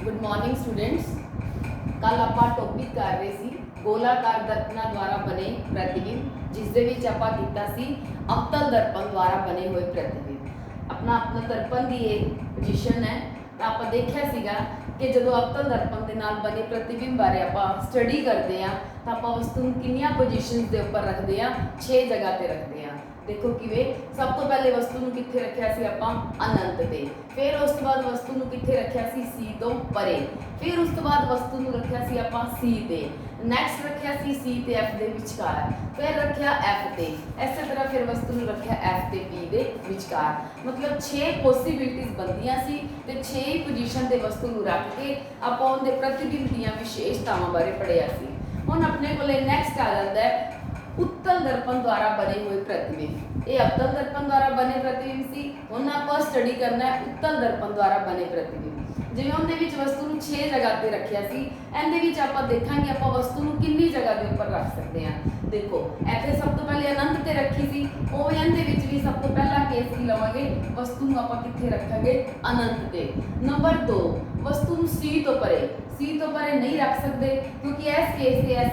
Good morning students. कल आप topic कर रहे सी गोलाकार दर्पणों द्वारा बने प्रतिबिंब, जिस दे विच आपां कीता सी अवतल दर्पण द्वारा बने हुए प्रतिबिंब। अपना अपना दर्पण की ये पोजीशन है। तो आप देखा सीगा कि जो अवतल दर्पण के नाल बने प्रतिबिंब बारे आपां स्टडी करते हैं तो आप वस्तु नूं कितनियां पोजीशनस के उपर रखते हैं, 6 जगह पर रखते हैं। देखो किवें सब तो पहले वस्तु नूं कित्थे रखिया सी आपां अनंत ते, फिर उस तो बाद वस्तु नूं कित्थे रखिया सी सी तो परे, फिर उस तो बाद वस्तु नूं रखिया सी आपां सी ते, नैक्सट रखिया सी ते एफ दे विचकार, फिर रखिया एफ ते, इस तरह फिर वस्तु नूं रखिया एफ ते पी दे विचकार। मतलब 6 पॉसिबिलिटीज बनदियां सी ते 6 ही पोजीशन ते वस्तु नूं रख के आपां उहदे प्रतिबिंब दीयां विशेषतावां बारे पढ़िया सी। हुण अपने कोले नैक्सट आ जांदा है उत्तल दर्पण द्वारा बने हुए प्रतिबिंब। ये अवतल दर्पण द्वारा बने प्रतिबिंब सी। हुण आपां स्टडी करना है उत्तल दर्पण द्वारा बने प्रतिबिंब। जिवें उहदे विच वस्तु नूं 6 जगह ते रखिया सी, इहदे विच आपां देखांगे आपां वस्तु नूं कितनी जगह के उपर रख सकते हैं। देखो इत्थे सब तो पहले अनंत ते रखी सी, उह इहदे विच भी सब तो पहला केस की लवांगे वस्तु नूं आपां कित्थे रखांगे अनंत ते। नंबर 2 वस्तु नूं सी तो परे नहीं रख सकते, क्योंकि इस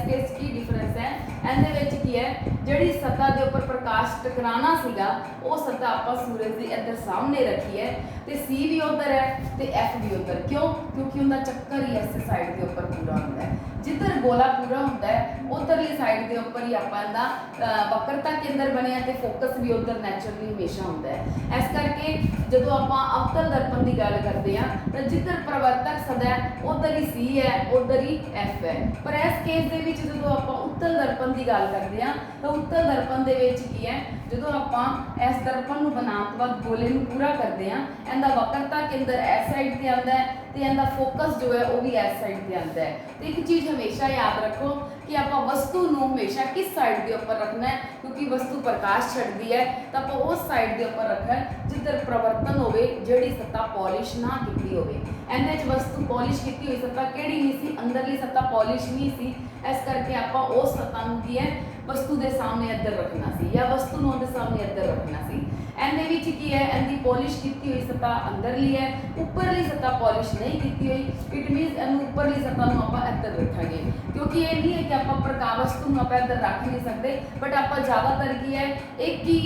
केस की डिफरेंस है। इहदे विच की है जिहड़ी सतह के उपर प्रकाश टकराना सीगा वो सतह आपां सूरज के इधर सामने रखी है ते सी भी उधर है ते एफ भी उधर। क्यों? क्योंकि उनका चक्कर ही इस साइड के उपर पूरा होता है। जिधर गोला पूरा होता है उधरली साइड के उपर ही आपां दा वक्रता केंद्र बनिया ते फोकस भी उधर नैचुरली हमेशा होता है। इस करके जो आपां अवतल दर्पण की गल करते हैं तो जिधर प्रवर्तक सतह उधर ही सी है, उधर ही एफ है। पर इस केस दे विच जो आपां उत्तल दर्पण की गल करते हैं तो उत्तल दर्पण दे विच की है जो आपां इस दर्पण नूं बनाउण तो बाद गोले नूं पूरा करते हैं, इहदा वक्रता केंद्र इस साइड ते आंदा है ते इहदा फोकस जो है वो भी इस साइड ते आंदा है। तो एक चीज़ हमेशा याद रखो कि आपां वस्तु नूं हमेशा किस साइड के उपर रखना है, क्योंकि वस्तु प्रकाश छड्डदी है तो आपां उस साइड के उपर रखना है जिधर प्रवर्तन होवे, जिहड़ी सतह पॉलिश ना कीती होवे। इहदे च वस्तु पॉलिश कीती हुई सतह किहड़ी नहीं सी, अंदरली सतह पॉलिश नहीं सी। इस करके आपां उस सतह नूं की है वस्तु के सामने इधर रखना सी या वस्तु नूं उहदे सामने इधर रखना सी। इहदे विच की है इहदी पॉलिश कीती हुई सतह अंदरली है, उपरली सतह पॉलिश नहीं कीती हुई। इट मीनस इहनूं उपरली सतह नूं आपां इधर रखांगे, क्योंकि ये नहीं है कि आपां प्रकाश वस्तु नूं आपां इधर रख नहीं सकते। बट आपां ज़्यादातर की है एक ही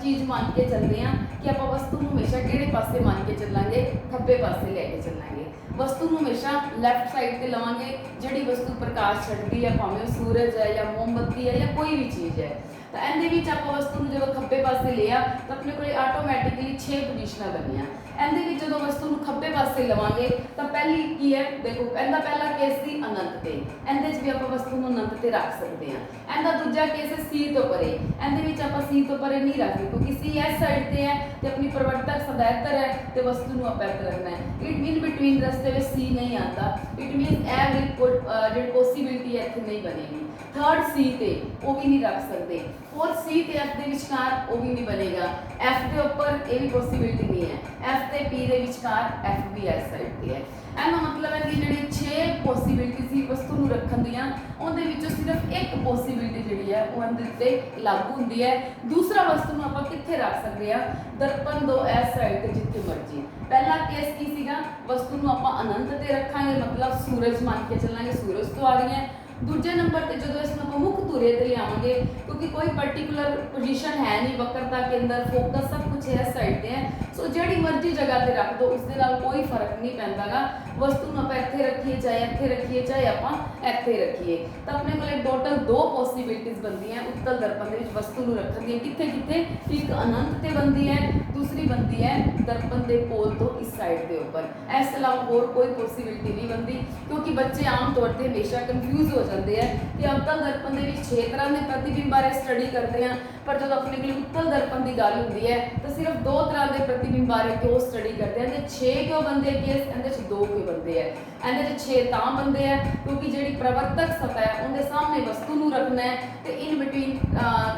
चीज़ मान के चलते हैं कि आपां वस्तु नूं हमेशा किहड़े पासे मान के चलांगे, खब्बे पासे लैके चलांगे। वस्तु नूं हमेशा लैफ्ट साइड ते लवांगे जिहड़ी वस्तु प्रकाश छड्डदी है, भावें सूरज है या मोमबत्ती है या कोई भी चीज़ है। तो इहदे विच आपां वस्तु नूं जदों खब्बे पासे लिया तो अपने कोल आटोमैटिकली 6 पोजीशनां बनियां। इहदे विच जदों वस्तु नूं खब्बे पासे लवांगे तो पहली की है देखो इहदा पहला केस सी अनंत ते, इहदे च भी आपां वस्तु नूं अनंत ते रख सकते हैं। इहदा दूजा केस है सी तो परे, इहदे विच आपां सी तो परे नहीं रखदे क्योंकि सी इस साइड ते है ते अपनी प्रवर्तक सतह इधर है ते वस्तु नूं आपां इधर रखना है। इट मीन बिटवीन रस्ते में सी नहीं आता। इट मीन जिहड़ी पॉसिबिलिटी है इत्थे नहीं बनेगी। थर्ड सी ते वो भी नहीं रख सकते। फोर्थ सी ते एफ के विचकार वो भी नहीं बनेगा। एफ के उपर ये भी पॉसिबिलिटी नहीं है। एफ ते पी के विचकार एफ भी इस साइड पे है। ਇਹਦਾ मतलब है कि ਜਿਹੜੀ 6 पॉसिबिलिटी सी वस्तु ਨੂੰ ਰੱਖਣ ਦੀਆਂ ਉਹਦੇ ਵਿੱਚੋਂ ਸਿਰਫ ਇੱਕ ਪੋਸੀਬਿਲਿਟੀ ਜਿਹੜੀ ਹੈ ਉਹ ਇਹਦੇ ਉੱਤੇ ਲਾਗੂ ਹੁੰਦੀ ਹੈ। ਦੂਸਰਾ ਵਸਤੂ ਨੂੰ ਆਪਾਂ ਕਿੱਥੇ ਰੱਖ ਸਕਦੇ ਆ, ਦਰਪਣ ਦੋ ਇਸ ਸਾਈਡ ਤੇ ਜਿੱਥੇ ਮਰਜੀ। ਪਹਿਲਾ ਕੇਸ ਕੀ ਸੀਗਾ, ਵਸਤੂ ਨੂੰ ਆਪਾਂ ਅਨੰਤ ਤੇ ਰੱਖਾਂਗੇ, मतलब सूरज मान के चलांगे, सूरज तो आ रही है। दूजे नंबर पर जो इसमें मुख धुरे ते लियावांगे क्योंकि कोई पर्टिकुलर पोजीशन है नहीं, वक्रता के अंदर फोकस सब कुछ इस साइड पे है। सो जिहड़ी मर्जी जगह पे रख दो उसके नाल कोई फर्क नहीं पैंदागा। वस्तु नूं आपां इत्थे रखीए चाहे इत्थे रखीए चाहे आपां इत्थे रखीए तो अपने कोल टोटल 2 पॉसिबिलिटीज बनती हैं उत्तल दर्पण दे विच वस्तु नूं रखण दी। कित्थे कित्थे एक अनंत ते बनती है, दूसरी बनती है दर्पण के पोल तो इस साइड के उपर। इस अलावा होर कोई पॉसिबिलिटी नहीं बनती, क्योंकि बच्चे आम तौर पर हमेशा कन्फ्यूज हो जाते हैं कि अवतल दर्पण के 6 तरह के प्रतिबिंब बारे स्टडी करते हैं, पर जो अपने को उत्तल दर्पण की गल होती है तो सिर्फ 2 तरह के प्रतिबिंब बारे क्यों स्टडी करते हैं। 6 क्यों बनते हैं केस, इहदे 2 क्यों बनते हैं। इहदे 6 तां बनते हैं क्योंकि जिहड़ी प्रवर्तक सतह है उनके सामने वस्तु नूं रखना है तो इन बिटवीन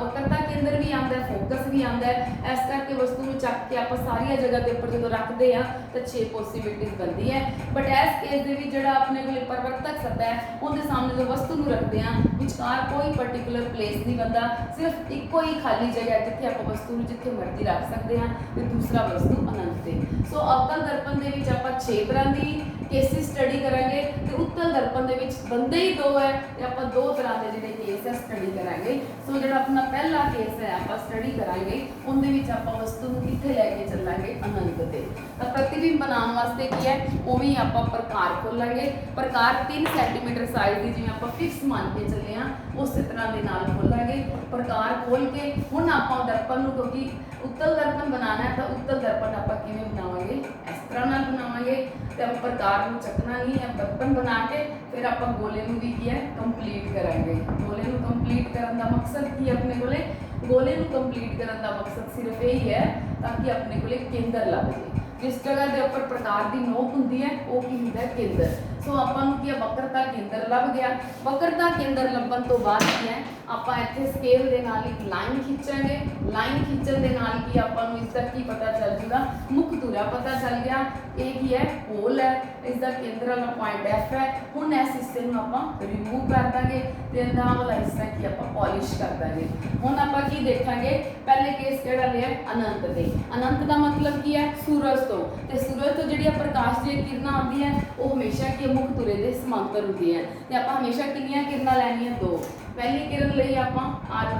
वक्रता केंद्र भी आंदा है, फोकस भी आंदा है। इस करके वस्तु नूं चक के आपां सारिया जगह के उपर जो रखते हैं तो 6 पॉसिबिलिटीज बनती है। बट इस केस दे विच जिहड़ा अपने कोल प्रवर्तक सतह है उनके सामने जो वस्तु नूं रखते हैं विचकार कोई पर्टिकुलर प्लेस नहीं बनता, सिर्फ इको ही खाली जगह जिथे आप वस्तु जिथे मर्जी रख सकते हैं तो दूसरा वस्तु अनंत है। ਸੋ ਅਵਤਲ ਦਰਪਣ ਦੇ ਵਿੱਚ ਆਪਾਂ 6 ਤਰ੍ਹਾਂ ਦੀ ਕੇਸਿਸ ਸਟੱਡੀ ਕਰਾਂਗੇ ਤੇ ਉੱਤਲ ਦਰਪਣ ਦੇ ਵਿੱਚ ਬੰਦੇ ਹੀ 2 ਹੈ ਤੇ ਆਪਾਂ 2 ਤਰ੍ਹਾਂ ਦੇ ਜਿਹੜੇ ਕੇਸ ਹੈ ਸਟੱਡੀ ਕਰਾਂਗੇ। ਸੋ ਜਿਹੜਾ ਆਪਣਾ ਪਹਿਲਾ ਕੇਸ ਹੈ ਆਪਾਂ ਸਟੱਡੀ ਕਰਾਂਗੇ, ਉਹਦੇ ਵਿੱਚ ਆਪਾਂ ਵਸਤੂ ਨੂੰ ਕਿੱਥੇ ਲੈ ਕੇ ਚੱਲਾਂਗੇ, ਅਨੰਤ ਤੇ। ਤਾਂ ਪ੍ਰਤੀਬਿੰਬ ਬਣਾਉਣ ਵਾਸਤੇ ਕੀ ਹੈ, ਉਵੇਂ ਹੀ ਆਪਾਂ ਪ੍ਰਕਾਰ ਖੋਲਾਂਗੇ। ਪ੍ਰਕਾਰ 3 ਸੈਂਟੀਮੀਟਰ ਸਾਈਜ਼ ਦੀ ਜਿਵੇਂ ਆਪਾਂ ਫਿਕਸ ਮੰਨ ਕੇ ਚੱਲੇ ਆ, ਉਸੇ ਤਰ੍ਹਾਂ ਦੇ ਨਾਲ ਖੋਲਾਂਗੇ। ਪ੍ਰਕਾਰ ਖੋਲ ਕੇ ਹੁਣ ਆਪਾਂ ਦਰਪਣ ਨੂੰ, ਕਿਉਂਕਿ ਉੱਤਲ ਦਰਪਣ ਬਣਾਉਣਾ ਹੈ ਤਾਂ ਉੱਤਲ ਦਰਪਣ ਆਪਾਂ ਕਿਵੇਂ ਬਣਾਵਾਂਗੇ, ਇਸ ਤਰ੍ਹਾਂ ਨਾਲ ਬਣਾਵਾਂਗੇ। ਤੇ ਆਪਾਂ ਪ੍ਰਕਾਰ ਨੂੰ ਚੱਕਣਾ ਨਹੀਂ ਹੈ, ਦਰਪਣ ਬਣਾ ਕੇ ਫਿਰ ਆਪਾਂ ਗੋਲੇ ਨੂੰ ਵੀ ਕੀ ਹੈ ਕੰਪਲੀਟ ਕਰਾਂਗੇ। ਗੋਲੇ ਨੂੰ ਕੰਪਲੀਟ ਕਰਨ ਦਾ ਮਕਸਦ ਕੀ ਹੈ, ਆਪਣੇ ਕੋਲੇ ਗੋਲੇ ਨੂੰ ਕੰਪਲੀਟ ਕਰਨ ਦਾ ਮਕਸਦ ਸਿਰਫ ਇਹ ਹੀ ਹੈ ਤਾਂ ਕਿ ਆਪਣੇ ਕੋਲੇ ਕੇਂਦਰ ਲੱਭ ਜੇ। ਜਿਸ ਜਗ੍ਹਾ ਦੇ ਉੱਪਰ ਪ੍ਰਕਾਰ ਦੀ ਨੋਕ ਹੁੰਦੀ ਹੈ ਉਹ ਕੀ ਹੁੰਦਾ ਹੈ, ਕੇਂਦਰ। ਸੋ ਆਪਾਂ ਨੂੰ ਕੀ ਹੈ, ਵਕਰਤਾ ਕੇਂਦਰ ਲੱਭ ਗਿਆ। ਵਕਰਤਾ ਕੇਂਦਰ ਲੱਭਣ ਤੋਂ ਬਾਅਦ ਕੀ ਹੈ, ਆਪਾਂ ਇੱਥੇ ਸਕੇਲ ਦੇ ਨਾਲ ਇੱਕ ਲਾਈਨ ਖਿੱਚਾਂਗੇ। ਲਾਈਨ ਖਿੱਚਣ ਦੇ ਨਾਲ ਕੀ ਆਪਾਂ ਨੂੰ ਇਸ ਦਾ ਕੀ ਪਤਾ ਚੱਲ ਜੂਗਾ, ਮੁੱਖ ਧੁਰਾ ਪਤਾ ਚੱਲ ਗਿਆ। ਇਹ ਕੀ ਹੈ, ਹੋਲ ਹੈ, ਇਸ ਦਾ ਕੇਂਦਰ ਵਾਲਾ ਪੁਆਇੰਟ F ਹੈ। ਹੁਣ ਇਸ ਹਿੱਸੇ ਨੂੰ ਆਪਾਂ ਰਿਮੂਵ ਕਰ ਦਾਂਗੇ ਤੇ ਇਹਦਾ ਵਾਲਾ ਹਿੱਸਾ ਕੀ ਆਪਾਂ ਪਾਲਿਸ਼ ਕਰ ਦਾਂਗੇ। ਹੁਣ ਆਪਾਂ ਕੀ ਦੇਖਾਂਗੇ, ਪਹਿਲੇ ਕੇਸ ਕਿਹੜਾ ਲਿਆ, ਅਨੰਤ ਦੇ। ਅਨੰਤ ਦਾ ਮਤਲਬ ਕੀ ਹੈ, ਸੂਰਜ ਤੋਂ। ਤੇ ਸੂਰਜ ਤੋਂ ਜਿਹੜੀਆਂ ਪ੍ਰਕਾਸ਼ ਦੀਆਂ ਕਿਰਨਾਂ ਆਉਂਦੀਆਂ ਉਹ ਹਮੇਸ਼ਾ ਕੀ ਮੁੱਖ ਧੁਰੇ ਦੇ ਸਮਾਂਤਰ ਹੁੰਦੀਆਂ ਤੇ ਆਪਾਂ ਹਮੇਸ਼ਾ ਕਿੰਨੀਆਂ ਕਿਰਨਾਂ ਲੈਣੀਆਂ, 2। ਪਹਿਲੀ ਕਿਰਨ ਲਈ ਆਪਾਂ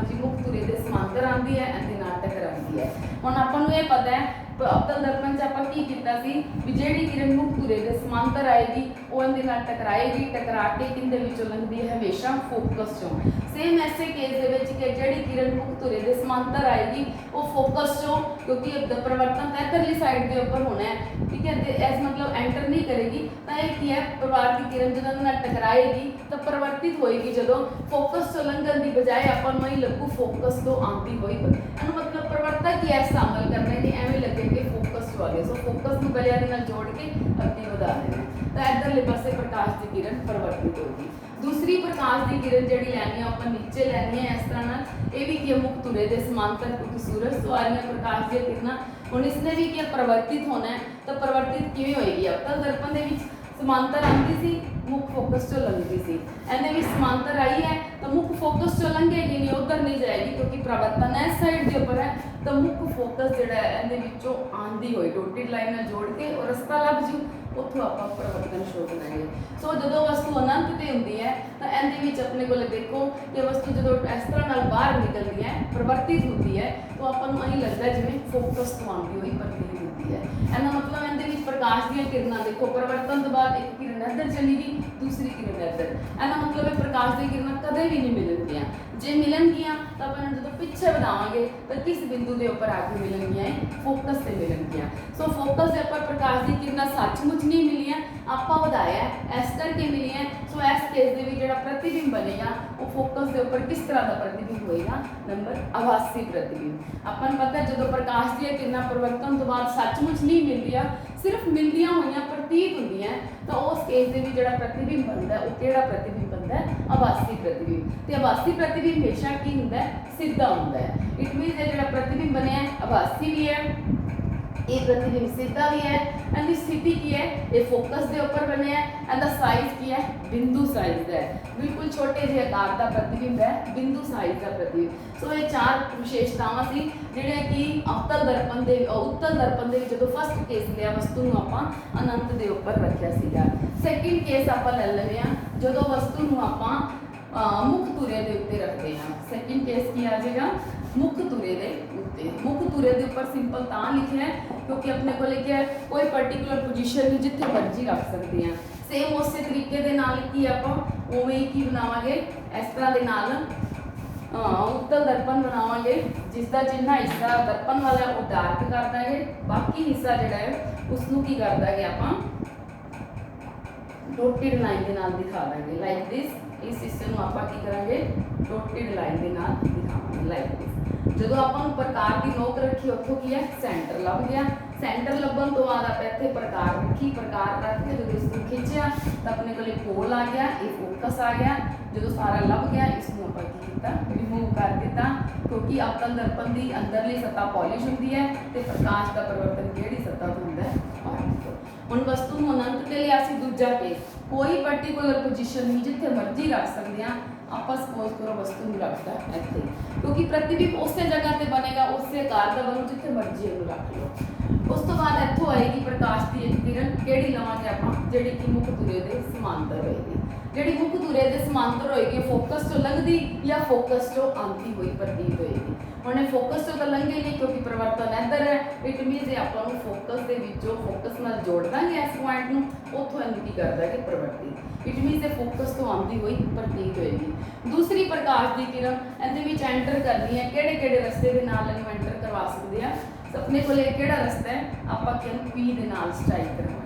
ਜੀ ਮੁੱਖ ਧੁਰੇ ਦੇ ਸਮਾਂਤਰ ਆਉਂਦੀ ਹੈ, ਇਹਦੇ ਨਾਲ ਟਕਰਾਉਂਦੀ ਹੈ। ਹੁਣ ਆਪਾਂ ਨੂੰ ਇਹ ਪਤਾ ਹੈ ਅਵਤਲ ਦਰਪਣ 'ਚ ਆਪਾਂ ਕੀ ਕੀਤਾ ਸੀ ਵੀ ਜਿਹੜੀ ਕਿਰਨ ਮੁੱਖ ਧੁਰੇ ਦੇ ਸਮਾਂਤਰ ਆਏਗੀ ਉਹ ਇਹਦੇ ਨਾਲ ਟਕਰਾਏਗੀ। ਟਕਰਾ ਕੇ ਕਿੰਦੇ ਵਿੱਚੋਂ ਲੰਘਦੀ ਹੈ, ਹਮੇਸ਼ਾ ਫੋਕਸ ਚੋਂ। ਸੇਮ ਐਸੇ ਕੇਸ ਦੇ ਵਿੱਚ ਕਿ ਜਿਹੜੀ ਕਿਰਨ ਮੁੱਖ ਧੁਰੇ ਦੇ ਸਮਾਂਤਰ ਆਏਗੀ ਉਹ ਫੋਕਸ ਚੋਂ, ਕਿਉਂਕਿ ਪ੍ਰਵਰਤਨ ਤਾਂ ਇੱਧਰਲੀ ਸਾਈਡ ਦੇ ਉੱਪਰ ਹੋਣਾ ਹੈ, ਠੀਕ ਹੈ, ਤੇ ਇਸ ਮਤਲਬ ਐਂਟਰ ਨਹੀਂ ਕਰੇਗੀ। ਤਾਂ ਇਹ ਕੀ ਹੈ, ਪ੍ਰਵਾਰ ਦੀ ਕਿਰਨ ਜਦੋਂ ਨਾਲ ਟਕਰਾਏਗੀ ਤਾਂ ਪਰਿਵਰਤਿਤ ਹੋਏਗੀ। ਜਦੋਂ ਫੋਕਸ ਤੋਂ ਲੰਘਣ ਦੀ ਬਜਾਏ ਆਪਾਂ ਨੂੰ ਹੀ ਲੱਗੂ ਫੋਕਸ ਤੋਂ ਆਉਂਦੀ ਹੋਈ। ਇਹਨੂੰ ਮਤਲਬ ਪ੍ਰਵਰਤਕ ਕੀ ਐਸਾ ਅਮਲ ਕਰਨਾ ਹੈ ਕਿ ਐਵੇਂ ਲੱਗੇ ਕਿ ਫੋਕਸ ਤੋਂ ਆ ਗਏ। ਸੋ ਫੋਕਸ ਨੂੰ ਗਲਿਆਂ ਦੇ ਨਾਲ ਜੋੜ ਕੇ ਅੱਗੇ ਵਧਾ ਦੇਣਾ। ਤਾਂ ਇੱਧਰਲੇ ਪਾਸੇ ਪ੍ਰਕਾਸ਼ ਦੀ ਕਿਰਨ ਪਰਿਵਰਤਿਤ ਹੋਗੀ। ਦੂਸਰੀ ਪ੍ਰਕਾਸ਼ ਦੀ ਕਿਰਨ ਜਿਹੜੀ ਲੈਣੀ ਹੈ ਆਪਾਂ ਨੀਚੇ ਲੈਣੀ ਹੈ ਇਸ ਤਰ੍ਹਾਂ ਨਾਲ। ਇਹ ਵੀ ਕੀ ਮੁੱਖ ਧੁਰੇ ਦੇ ਸਮਾਂਤਰ, ਕਿਉਂਕਿ ਸੂਰਜ ਤੋਂ ਆ ਰਹੀਆਂ ਪ੍ਰਕਾਸ਼ ਦੀਆਂ ਕਿਰਨਾਂ। ਹੁਣ ਇਸਨੇ ਵੀ ਕੀ ਪਰਿਵਰਤਿਤ ਹੋਣਾ ਹੈ, ਤਾਂ ਪਰਿਵਰਤਿਤ ਕਿਵੇਂ ਹੋਏਗੀ, ਅਵਤਲ ਦਰਪਣ ਦੇ ਵਿੱਚ ਸਮਾਂਤਰ ਆਉਂਦੀ ਸੀ, ਮੁੱਖ ਫੋਕਸ ਚੋਂ ਲੰਘਦੀ ਸੀ। ਇਹਦੇ ਵਿੱਚ ਸਮਾਂਤਰ ਆਈ ਹੈ ਤਾਂ ਮੁੱਖ ਫੋਕਸ ਚੋਂ ਲੰਘੇਗੀ ਨਹੀਂ, ਉਧਰ ਨਹੀਂ ਜਾਏਗੀ, ਕਿਉਂਕਿ ਪ੍ਰਵਰਤਨ ਇਸ ਸਾਈਡ ਦੇ ਉੱਪਰ ਹੈ। ਤਾਂ ਮੁੱਖ ਫੋਕਸ ਜਿਹੜਾ ਹੈ ਇਹਦੇ ਵਿੱਚੋਂ ਆਂਦੀ ਹੋਈ ਡੋਟਿਡ ਲਾਈਨ ਨਾਲ ਜੋੜ ਕੇ ਉਹ ਰਸਤਾ ਲੱਭ ਜੂ, ਉੱਥੋਂ ਆਪਾਂ ਪਰਿਵਰਤਨ ਸ਼ੋਅ ਕਰਾਂਗੇ। ਸੋ ਜਦੋਂ ਵਸਤੂ ਅਨੰਤ ਤੇ ਹੁੰਦੀ ਹੈ ਤਾਂ ਇਹਦੇ ਵਿੱਚ ਆਪਣੇ ਕੋਲ ਦੇਖੋ ਕਿ ਵਸਤੂ ਜਦੋਂ ਇਸ ਤਰ੍ਹਾਂ ਨਾਲ ਬਾਹਰ ਨਿਕਲਦੀ ਹੈ, ਪਰਿਵਰਤਿਤ ਹੁੰਦੀ ਹੈ, ਤਾਂ ਆਪਾਂ ਨੂੰ ਇਹੀ ਲੱਗਦਾ ਜਿਵੇਂ ਫੋਕਸ ਤੋਂ ਆਉਂਦੀ ਹੋਈ ਪ੍ਰਤੀਤ ਹੁੰਦੀ ਹੈ। ਇਹਦਾ ਮਤਲਬ ਇਹਦੇ ਵਿੱਚ ਪ੍ਰਕਾਸ਼ ਦੀਆਂ ਕਿਰਨਾਂ ਦੇਖੋ, ਪਰਿਵਰਤਨ ਤੋਂ ਬਾਅਦ ਇੱਕ ਕਿਰਨ ਇੱਧਰ ਚਲੀ ਗਈ, ਦੂਸਰੀ ਕਿਰਨ ਇੱਧਰ। ਇਹਦਾ ਮਤਲਬ ਹੈ ਪ੍ਰਕਾਸ਼ ਦੀਆਂ ਕਿਰਨਾਂ ਕਦੇ ਵੀ ਨਹੀਂ ਮਿਲਣਗੀਆਂ। ਜੇ ਮਿਲਣਗੀਆਂ ਤਾਂ ਆਪਾਂ ਜਦੋਂ ਪਿੱਛੇ ਵਧਾਵਾਂਗੇ ਤਾਂ ਕਿਸ ਬਿੰਦੂ ਦੇ ਉੱਪਰ ਆ ਕੇ ਮਿਲਣਗੀਆਂ, ਫੋਕਸ ਤੇ ਮਿਲਣਗੀਆਂ। ਸੋ ਫੋਕਸ ਦੇ ਉੱਪਰ ਪ੍ਰਕਾਸ਼ ਦੀ ਕਿਰਨਾਂ ਸੱਚਮੁੱਚ ਨਹੀਂ ਮਿਲੀਆਂ, ਆਪਾਂ ਵਧਾਇਆ ਇਸ ਕਰਕੇ ਮਿਲੀਆਂ। ਸੋ ਇਸ ਕੇਸ ਦੇ ਵਿੱਚ ਜਿਹੜਾ ਪ੍ਰਤੀਬਿੰਬ ਬਣੇਗਾ ਉਹ ਫੋਕਸ ਦੇ ਉੱਪਰ ਕਿਸ ਤਰ੍ਹਾਂ ਦਾ ਪ੍ਰਤੀਬਿੰਬ ਹੋਏਗਾ, ਨੰਬਰ ਆਭਾਸੀ ਪ੍ਰਤੀਬਿੰਬ। ਆਪਾਂ ਨੂੰ ਪਤਾ ਜਦੋਂ ਪ੍ਰਕਾਸ਼ ਦੀਆਂ ਕਿਰਨਾਂ ਪਰਿਵਰਤਨ ਤੋਂ ਬਾਅਦ ਸੱਚਮੁੱਚ ਨਹੀਂ ਮਿਲਦੀਆਂ, ਸਿਰਫ ਮਿਲਦੀਆਂ ਹੋਈਆਂ ਪ੍ਰਤੀਤ ਹੁੰਦੀਆਂ, ਤਾਂ ਉਸ ਕੇਸ ਦੇ ਵਿੱਚ ਜਿਹੜਾ ਪ੍ਰਤੀਬਿੰਬ ਬਣਦਾ ਉਹ ਕਿਹੜਾ ਪ੍ਰਤੀਬਿੰਬ ਬਣਦਾ, ਆਭਾਸੀ ਪ੍ਰਤੀਬਿੰਬ। ਤੇ ਆਭਾਸੀ ਪ੍ਰਤੀਬਿੰਬ ਹਮੇਸ਼ਾ ਕੀ ਹੁੰਦਾ ਹੈ, ਸਿੱਧਾ ਹੁੰਦਾ ਹੈ। ਇਟ ਮੀਨਸ ਇਹ ਜਿਹੜਾ ਪ੍ਰਤੀਬਿੰਬ ਬਣਿਆ ਆਭਾਸੀ ਵੀ ਹੈ, ਇਹ ਪ੍ਰਤੀਬਿੰਬ ਸਿੱਧਾ ਵੀ ਹੈ। ਇਹਦੀ ਸਥਿਤੀ ਕੀ ਹੈ, ਇਹ ਫੋਕਸ ਦੇ ਉੱਪਰ ਬਣਿਆ ਹੈ। ਇਹਦਾ ਸਾਈਜ਼ ਕੀ ਹੈ, ਬਿੰਦੂ ਸਾਈਜ਼ ਦਾ ਹੈ, ਬਿਲਕੁਲ ਛੋਟੇ ਜਿਹੇ ਆਕਾਰ ਦਾ ਪ੍ਰਤੀਬਿੰਬ ਹੈ, ਬਿੰਦੂ ਸਾਈਜ਼ ਦਾ ਪ੍ਰਤੀਬਿੰਬ। ਸੋ ਇਹ 4 ਵਿਸ਼ੇਸ਼ਤਾਵਾਂ ਸੀ ਜਿਹੜੇ ਕਿ ਅਵਤਲ ਦਰਪਣ ਦੇ ਉੱਤਲ ਦਰਪਣ ਦੇ ਜਦੋਂ ਫਸਟ ਕੇਸ ਲਿਆ ਵਸਤੂ ਨੂੰ ਆਪਾਂ ਅਨੰਤ ਦੇ ਉੱਪਰ ਰੱਖਿਆ ਸੀਗਾ। ਸੈਕਿੰਡ ਕੇਸ ਆਪਾਂ ਲੈ ਲੈਂਦੇ ਹਾਂ ਜਦੋਂ ਵਸਤੂ ਨੂੰ ਆਪਾਂ ਮੁੱਖ ਧੁਰੇ ਦੇ ਉੱਤੇ ਰੱਖਦੇ ਹਾਂ। ਸੈਕਿੰਡ ਕੇਸ ਕੀ ਆ ਜਾਏਗਾ, ਮੁੱਖ ਧੁਰੇ ਦੇ ਉੱਤੇ। ਮੁੱਖ ਧੁਰੇ ਦੇ ਉੱਪਰ ਸਿੰਪਲ ਤਾਂ ਲਿਖਿਆ ਹੈ ਕਿਉਂਕਿ ਆਪਣੇ ਕੋਲ ਕੀ ਹੈ, ਕੋਈ ਪਾਰਟਿਕੂਲਰ ਪੋਜੀਸ਼ਨ ਨੂੰ ਜਿੱਥੇ ਮਰਜ਼ੀ ਰੱਖ ਸਕਦੇ ਹਾਂ। ਸੇਮ ਉਸੇ ਤਰੀਕੇ ਦੇ ਨਾਲ ਕੀ ਆਪਾਂ ਉਵੇਂ ਹੀ ਕੀ ਬਣਾਵਾਂਗੇ, ਇਸ ਤਰ੍ਹਾਂ ਦੇ ਨਾਲ ਉੱਤਲ ਦਰਪਣ ਬਣਾਵਾਂਗੇ, ਜਿਸ ਦਾ ਜਿੰਨਾ ਹਿੱਸਾ ਦਰਪਣ ਵਾਲਾ ਉਹ ਡਾਰਕ ਕਰ ਦਾਂਗੇ, ਬਾਕੀ ਹਿੱਸਾ ਜਿਹੜਾ ਹੈ ਉਸ ਨੂੰ ਕੀ ਕਰ ਦਾਂਗੇ ਆਪਾਂ ਡੋਟਿਡ ਲਾਈਨ ਦੇ ਨਾਲ ਦਿਖਾ ਦਾਂਗੇ, ਲਾਈਕ ਦਿਸ। ਇਸ ਹਿੱਸੇ ਨੂੰ ਆਪਾਂ ਕੀ ਕਰਾਂਗੇ, ਡੋਟਿਡ ਲਾਈਨ ਦੇ ਨਾਲ ਦਿਖਾਵਾਂਗੇ, ਲਾਈਕ ਦਿਸ। ਜਦੋਂ ਆਪਾਂ ਨੂੰ ਪ੍ਰਕਾਰ ਦੀ ਨੋਕ ਰੱਖੀ ਉੱਥੋਂ ਕੀ ਹੈ, ਸੈਂਟਰ ਲੱਭ ਗਿਆ। ਸੈਂਟਰ ਲੱਭਣ ਤੋਂ ਬਾਅਦ ਆਪਾਂ ਇੱਥੇ ਪ੍ਰਕਾਰ ਰੱਖੀ, ਪ੍ਰਕਾਰ ਰੱਖ ਕੇ ਜਦੋਂ ਇਸ ਨੂੰ ਖਿੱਚਿਆ ਤਾਂ ਆਪਣੇ ਕੋਲ ਇੱਕ ਹੋਲ ਆ ਗਿਆ, ਇਹ ਫੋਕਸ ਆ ਗਿਆ। ਜਦੋਂ ਸਾਰਾ ਲੱਭ ਗਿਆ ਇਸ ਨੂੰ ਆਪਾਂ ਕੀ ਕੀਤਾ, ਰਿਮੂਵ ਕਰ ਦਿੱਤਾ, ਕਿਉਂਕਿ ਅਵਤਲ ਦਰਪਣ ਦੀ ਅੰਦਰਲੀ ਸਤ੍ਹਾ ਪੋਲਿਸ਼ ਹੁੰਦੀ ਹੈ ਤੇ ਪ੍ਰਕਾਸ਼ ਦਾ ਪਰਿਵਰਤਨ ਕਿਹੜੀ ਸਤ੍ਹਾ ਤੋਂ ਹੁੰਦਾ ਹੈ, ਆਰਕ ਤੋਂ। ਹੁਣ ਵਸਤੂ ਨੂੰ ਅਨੰਤ ਤੇ ਲਿਆ ਸੀ। ਦੂਜਾ ਕੇਸ, ਕੋਈ ਪਾਰਟਿਕੂਲਰ ਪੋਜੀਸ਼ਨ ਨਹੀਂ, ਜਿੱਥੇ ਮਰਜ਼ੀ ਰੱਖ ਸਕਦੇ ਹਾਂ। ਆਪਾਂ ਸਪੋਜ਼ ਕਰੋ ਵਸਤੂ ਨੂੰ ਰੱਖਦਾ ਇੱਥੇ, ਕਿਉਂਕਿ ਪ੍ਰਤੀਬਿੰਬ ਉਸੇ ਜਗ੍ਹਾ ਤੇ ਬਣੇਗਾ, ਉਸੇ ਆਕਾਰ ਦਾ ਬਣੂ, ਜਿੱਥੇ ਮਰਜ਼ੀ ਇਹਨੂੰ ਰੱਖ ਲਓ। उस तो बाद इत्थों आएगी प्रकाश की एक किरण किहड़ी लवांगे आपां जिहड़ी कि मुख धुरे दे समांतर होएगी। जिहड़ी मुख धुरे दे समांतर होएगी फोकस चों लंघदी या फोकस चों आंदी हुई प्रतीत होएगी। हुण ये फोकस चों तां लंघे नहीं क्योंकि परिवर्तन इधर है, इट मीनस ये आपां नूं फोकस दे विचों फोकस नाल जोड़ दांगे इस पॉइंट नूं, उत्थों इहनूं की करदा है कि परिवर्तित, इट मीनस ये फोकस तो आंदी हुई प्रतीत होएगी। दूसरी प्रकाश की किरण इहदे विच एंटर करनी है, किहड़े किहड़े रस्ते दे नाल इहनूं एंटर करवा सकदे आ। अपने को किहड़ा रस्ता है, आपां किहनूं पी दे नाल स्ट्राइक करावांगे।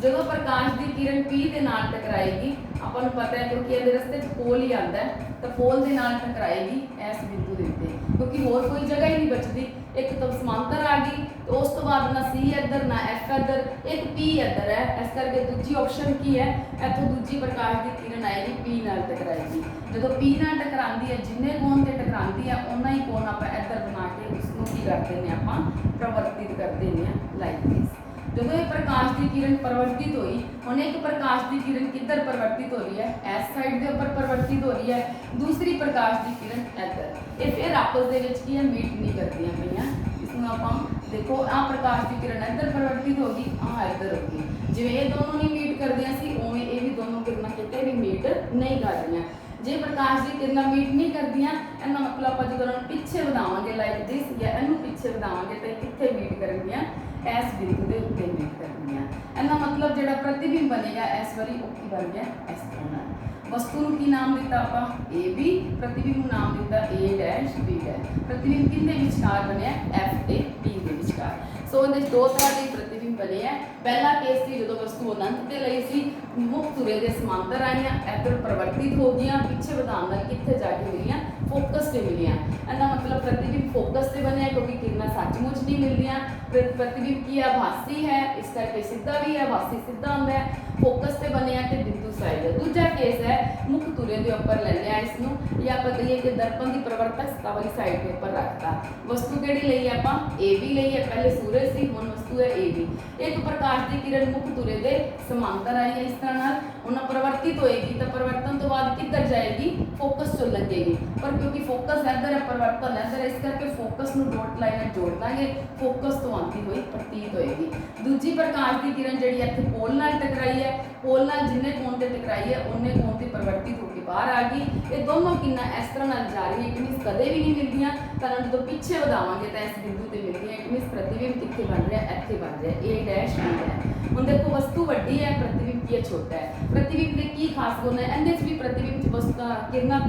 जदों प्रकाश की किरण पी दे नाल टकराएगी, आपां नूं पता है क्योंकि इहदे रस्ते च पोल ही आंदा है, तो पोल दे नाल टकराएगी इस बिंदु दे उत्ते, क्योंकि होर कोई जगह ही नहीं बचदी। एक तो समांतर आ गई, तो उस तो बाद ना सी इधर ना एफ इधर, एक पी इधर है, इस करके दूजी ऑप्शन की है, इत्थों दूजी प्रकाश की किरण आएगी पी नाल टकराएगी। जदों पी नाल टकरांदी है, जिन्ने कोण ते टकरांदी है उन्ना ही कोण आपां इधर बना के उसनूं की कर देने आपां प्रवर्तित कर देने लाइक दिस। जदों ये प्रकाश की किरण परिवर्तित हुई, हुण एक प्रकाश की किरण किधर परिवर्तित हो रही है, इस साइड के ऊपर परिवर्तित हो रही है, दूसरी प्रकाश की किरण इधर, ये फिर आपस दे विच की है मीट नहीं करदियां पईयां। इसनूं आपां देखो आ प्रकाश की किरण इधर परिवर्तित होगी, आ इधर होगी, जिवें ये दोनों नहीं मीट करदियां सी उवें ये भी दोनों किरणां किते भी मीट नहीं कर रहीआं। जे प्रकाश की किरणां मीट नहीं करदियां, इहदा मतलब आपां जदों इहनूं पिछे वधावांगे लाइक दिस या इहनूं पिछे वधावांगे तो कित्थे मीट करनगियां, इस बिंदु के उत्ते मीट करनगियां। इहदा मतलब जिहड़ा प्रतिबिंब बनेगा इस बारी वो की बन गया इस तरह नाल। वस्तु नूं की नाम दिता आपां ए बी, प्रतिबिंब नूं नाम दिता ए डैश बी डैश। प्रतिबिंब किंदे विचकार बनिया एफ ए बी दे विचकार। सो इहदे दो तरह के प्रतिबिंब बने हैं। पहला केस सी जदों वस्तु अनंत ते लई सी, मुख धुरे दे समांतर आईआं, इधर परिवर्तित हो गईआं, पिछे वधाउण नाल कित्थे जाके मिलियां, फोकस ते मिलियां। इहदा मतलब प्रतिबिंब फोकस ते बनिया क्योंकि किरणां सचमुच नहीं मिलदियां। प्रतिबिंब की आभासी है, इस करके सीधा भी है, आभासी सीधा हुंदा है, फोकस ते बनिया ते बिंदु साइड है। दूजा केस है मुख धुरे के ऊपर ले लिया इसनूं, या आपां कहिए कि दर्पण की प्रवर्तक सतह वाली साइड के ऊपर रखता। वस्तु किहड़ी लई है आपां ए बी लई है, पहले सूरज सी हुण वस्तु है ए बी। एक प्रकाश की किरण मुख धुरे दे समांतर आई है इस तरह नाल, हुण परिवर्तित होएगी तो परिवर्तन तो बाद किधर जाएगी, फोकस चों लगेगी, पर क्योंकि फोकस इधर है परिवर्तन इधर है, इस करके फोकस नूं डॉट लाइन जोड़ दांगे, फोकस तो आती हुई प्रतीत होएगी। दूजी प्रकाश की किरण जिहड़ी इत्थे पोल नाल टकराई है, पोल नाल जिन्ने कोण ते टकराई है उन्ने कोण ते परिवर्तित होकर बाहर आ गई। ये दोनों किरणां इस तरह नाल जा रही है, इट मीनस कदे भी नहीं मिलदियां, कारण जो पिछे वधावांगे तो इस बिंदु ते मिलदियां, इट मीनस प्रतिबिंब कित्थे बन रहा है, इत्थे बन रहा है ए डैश बी डैश। हुण देखो वस्तु वड्डी है, प्रतिबिंब की छोटा है। प्रतिबिंब दे की खास गुण है, इहदे च भी प्रतिबिंब च वस्तु किरणां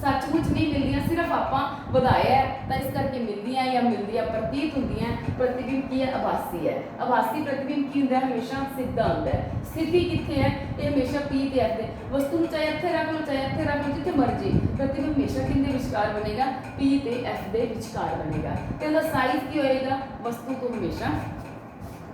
सचमुच नहीं मिलदियां, सिर्फ आपां वधाया है तो इस करके मिलदियां या मिलदियां प्रतीत हुंदियां। प्रतिबिंब की है आभासी है, आभासी प्रतिबिंब की हुंदा हमेशा सीधा हुंदा है। स्थिति कित्थे है, ये हमेशा पी ते एफ दे, वस्तु नूं चाहे इत्थे रख लो चाहे इत्थे रख लो, जिथे मर्जी, प्रतिबिंब हमेशा किंदे विचकार बनेगा, पी ते एफ दे विचकार बनेगा। ते इहदा साइज की होएगा, वस्तु तो हमेशा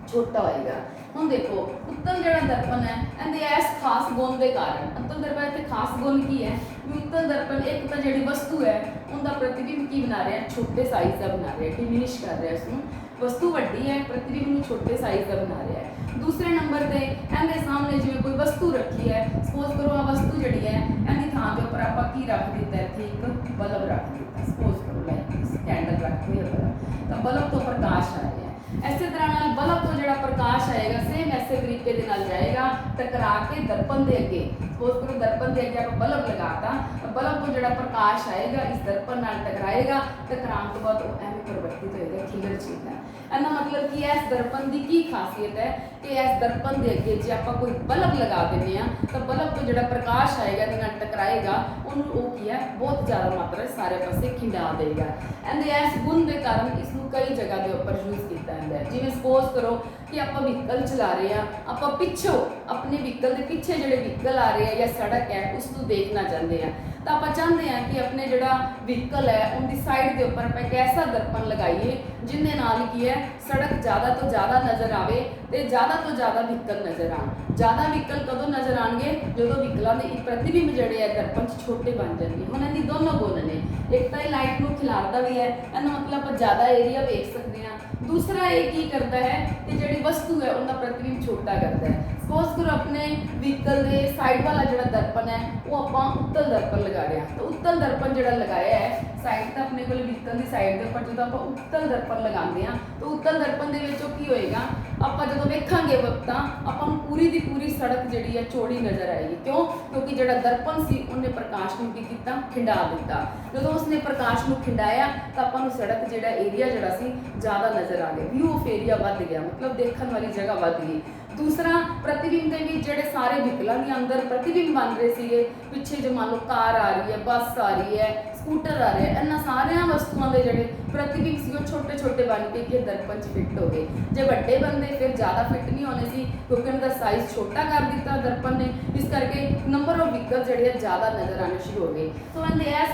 छोटा होएगा। हुण देखो उत्तल जिहड़ा दर्पण है, इहदे इस खास गुण के कारण, उत्तल दर्पण इत्थे खास गुण की है, उत्तल दर्पण एक तो जिहड़ी वस्तु है उनका प्रतिबिंब की बना रहा है, छोटे साइज का बना रहा है, डिमिनिश कर रहा है उसनूं। वस्तु वड्डी है, प्रतिबिंब नूं छोटे साइज का बना रहा है। दूसरे नंबर पे इहदे सामने जिवें कोई वस्तु रखी है, सपोज करो आ वस्तु जिहड़ी है इहदी थां के उपर आपां की रख दिता, इत्थे एक बल्ब रख दिता, सपोज करो लाइक कैंडल रख दी है, तो बल्ब तो प्रकाश आ रहा है। इस तरह नाल बल्ब तो जिहड़ा प्रकाश आएगा सेम ऐसे तरीके दे नाल जाएगा, टकरा के दर्पण दे अगे, सपोज करो दर्पण दे अगे आप बल्ब लगाता, बल्ब तो जिहड़ा प्रकाश आएगा इस दर्पण नाल टकराएगा, टकराण तो बाद वो एवें परिवर्तित होएगा, खिलर जाएगा। इहदा मतलब कि इस दर्पण की की खासियत है कि इस दर्पण के अगे जे आपां कोई बल्ब लगा देने आ तो बल्ब तो जिहड़ा प्रकाश आएगा इहदे नाल टकराएगा, उन्होंने वो की है बहुत ज़्यादा मात्रा सारे पासे खिंडा देगा। इहदे इस गुण के कारण इसनूं कई जगह के उपर यूज किया जाता है। जिवें सपोज करो कि आपां व्हीकल चला रहे हैं, आपां पिछों अपने व्हीकल के पिछे जिहड़े व्हीकल आ रहे हैं या सड़क है उसनूं देखना चाहते हैं, तो आप चाहते हैं कि अपने जिहड़ा व्हीकल है उनकी साइड के उपर आप एक ऐसा दर्पण लगाइए जिंदे नाल की है सड़क ज़्यादा तो ज़्यादा नज़र आवे ते ज़्यादा तो ज़्यादा व्हीकल नज़र आन। ज़्यादा व्हीकल कदों नज़र आएंगे जदों व्हीकलों के प्रतिबिंब जिहड़े है दर्पण छोटे बन जाएंगे। हुण इहदी दोनों गुण ने, एक तो लाइट को खिलारदा भी है, इहदा मतलब आप ज़्यादा एरिया वेख सकते हैं। दूसरा ये की करता है कि जिहड़ी वस्तु है उनका प्रतिबिंब छोटा करता है। सपोज करो अपने व्हीकल के साइड वाला जिहड़ा दर्पण है वो आपां उत्तल दर्पण लगा रहे हैं, तो उत्तल दर्पण जिहड़ा लगाया है साइड तो अपने को व्हीकल की साइड के उपर जो आप उत्तल दर्पण दर्पण लगाते हैं तो उत्तल दर्पण दे विच की होएगा, ਆਪਾਂ ਜਦੋਂ ਵੇਖਾਂਗੇ ਤਾਂ ਆਪਾਂ ਨੂੰ ਪੂਰੀ ਦੀ ਪੂਰੀ ਸੜਕ ਜਿਹੜੀ ਹੈ ਚੌੜੀ ਨਜ਼ਰ ਆਏਗੀ। ਕਿਉਂ? ਕਿਉਂਕਿ ਜਿਹੜਾ ਦਰਪਣ ਸੀ ਉਹਨੇ ਪ੍ਰਕਾਸ਼ ਨੂੰ ਕੀ ਕੀਤਾ, ਖਿੰਡਾ ਦਿੱਤਾ। ਜਦੋਂ ਉਸਨੇ ਪ੍ਰਕਾਸ਼ ਨੂੰ ਖਿੰਡਾਇਆ ਤਾਂ ਆਪਾਂ ਨੂੰ ਸੜਕ ਜਿਹੜਾ ਏਰੀਆ ਜਿਹੜਾ ਸੀ ਜ਼ਿਆਦਾ ਨਜ਼ਰ ਆ ਗਿਆ, ਵਿਊ ਆਫ ਏਰੀਆ ਵੱਧ ਗਿਆ, ਮਤਲਬ ਦੇਖਣ ਵਾਲੀ ਜਗ੍ਹਾ ਵੱਧ ਗਈ। दूसरा प्रतिबिंब के भी जोड़े सारे व्हीकलों के अंदर प्रतिबिंब बन रहे थे, पिछे जो मान लो कार आ रही है, बस आ रही है, स्कूटर आ रहे हैं, इन्होंने सारिया वस्तुओं के जोड़े प्रतिबिंब से वो छोटे छोटे बन के दर्पण च फिट हो गए। जो बड़े बंदे फिर ज़्यादा फिट नहीं होने सी क्योंकि उनका साइज छोटा कर दिता दर्पण ने, इस करके नंबर ऑफ व्हीकल जोड़े ज़्यादा नज़र आने शुरू हो गए। तो इन्हें इस